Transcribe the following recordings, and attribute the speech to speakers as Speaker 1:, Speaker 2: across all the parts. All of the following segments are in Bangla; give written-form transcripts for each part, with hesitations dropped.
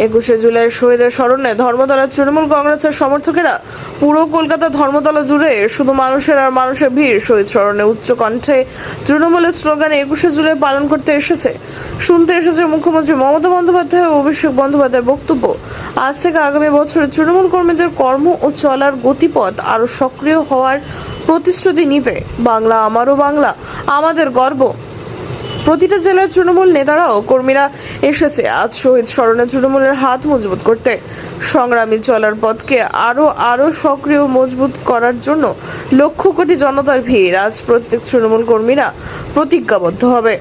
Speaker 1: 21শে জুলাই শহীদের স্মরণে ধর্মতলার তৃণমূল কংগ্রেসের সমর্থকেরা পুরো কলকাতা ধর্মতলা জুড়ে শুধু মানুষের আর মানুষের ভিড়। শহীদ স্মরণে উচ্চ কণ্ঠে তৃণমূলের স্লোগানে 21শে জুলাই পালন করতে শুনতে এসেছে মুখ্যমন্ত্রী মমতা বন্দ্যোপাধ্যায় ও অভিষেক বন্দ্যোপাধ্যায়ের বক্তব্য। আজ থেকে আগামী বছরে তৃণমূল কর্মীদের কর্ম ও চলার গতিপথ আরো সক্রিয় হওয়ার প্রতিশ্রুতি নিতে বাংলা আমারও বাংলা আমাদের গর্ব। প্রতিটা জেলার তৃণমূল নেতারাও কর্মীরা এসেছে আজ শহীদ স্মরণে তৃণমূলের হাত মজবুত করতে। সংগ্রামী চলার পথকে আরো সক্রিয় মজবুত করার জন্য লক্ষ কোটি জনতার ভিড়। আজ প্রত্যেক তৃণমূল কর্মীরা প্রতিজ্ঞাবদ্ধ হবে।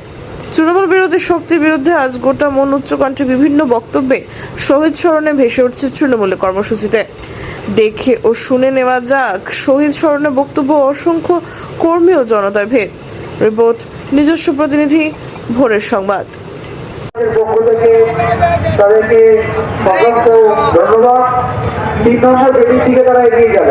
Speaker 1: তৃণমূল বিরোধী শক্তির বিরুদ্ধে আজ গোটা মন উচ্চকণ্ঠে বিভিন্ন বক্তব্যে শহীদ স্মরণে ভেসে উঠছে তৃণমূলের কর্মসূচিতে। দেখে ও শুনে নেওয়া যাক শহীদ স্মরণে বক্তব্য অসংখ্য কর্মী ও জনতার ভিড়। রিপোর্ট নিজস্ব প্রতিনিধি ভোরের সংবাদ।
Speaker 2: পক্ষ থেকে তাদেরকে অসংখ্য ধন্যবাদ। 3 নম্বর বেদির দিকে তারা এগিয়ে গেল।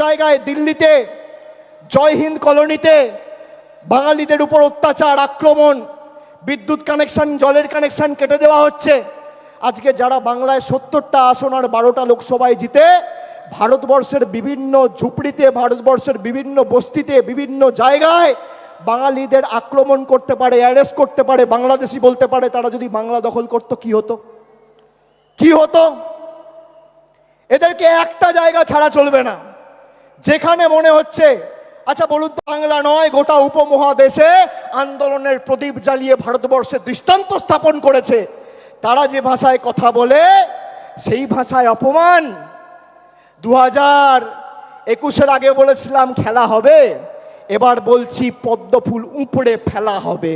Speaker 3: জায়গায় দিল্লিতে জয় হিন্দ কলোনিতে বাঙালিদের উপর অত্যাচার, আক্রমণ, বিদ্যুৎ কানেকশন, জলের কানেকশন কেটে দেওয়া হচ্ছে। আজকে যারা বাংলায় 70টা আসন আর 12টা লোকসভায় জিতে ভারতবর্ষের বিভিন্ন ঝুপড়িতে, ভারতবর্ষের বিভিন্ন বস্তিতে, বিভিন্ন জায়গায় বাঙালিদের আক্রমণ করতে পারে, অ্যারেস্ট করতে পারে, বাংলাদেশি বলতে পারে, তারা যদি বাংলা দখল করতো কি হতো? কি হতো? এদেরকে একটা জায়গা ছাড়া চলবে না যেখানে মনে হচ্ছে, আচ্ছা বলুন তো, বাংলা নয় গোটা উপমহাদেশে আন্দোলনের প্রদীপ জ্বালিয়ে ভারতবর্ষের দৃষ্টান্ত স্থাপন করেছে। তারা যে ভাষায় কথা বলে সেই ভাষায় অপমান। 2021-এর আগে বলেছিলাম খেলা হবে, এবার বলছি পদ্মফুল উপড়ে ফেলা হবে।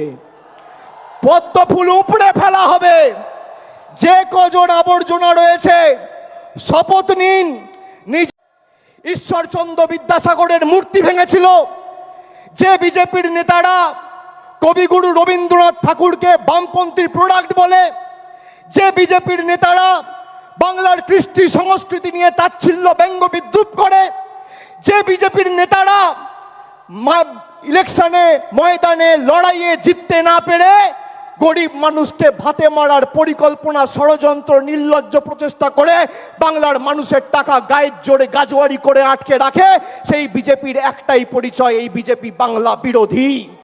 Speaker 3: পদ্মফুল উপড়ে ফেলা হবে। যে কজন আবর্জনা রয়েছে শপথ নিন, ঈশ্বরচন্দ্র বিদ্যাসাগরের মূর্তি ভেঙেছিল যে বিজেপির নেতারা, কবিগুরু রবীন্দ্রনাথ ঠাকুরকে বামপন্থীর প্রোডাক্ট বলে, যে বিজেপির নেতারা বাংলার কৃষ্টি সংস্কৃতি নিয়ে তাচ্ছিল্য ব্যঙ্গ বিদ্রুপ করে, যে বিজেপির নেতারা ইলেকশনে ময়দানে লড়াইয়ে জিততে না পেরে গরিব মানুষকে ভাতে মারার পরিকল্পনা, ষড়যন্ত্র, নির্লজ্জ প্রচেষ্টা করে বাংলার মানুষের টাকা গায়ের জোরে গাজোয়ারি করে আটকে রাখে, সেই বিজেপির একটাই পরিচয়, এই বিজেপি বাংলা বিরোধী।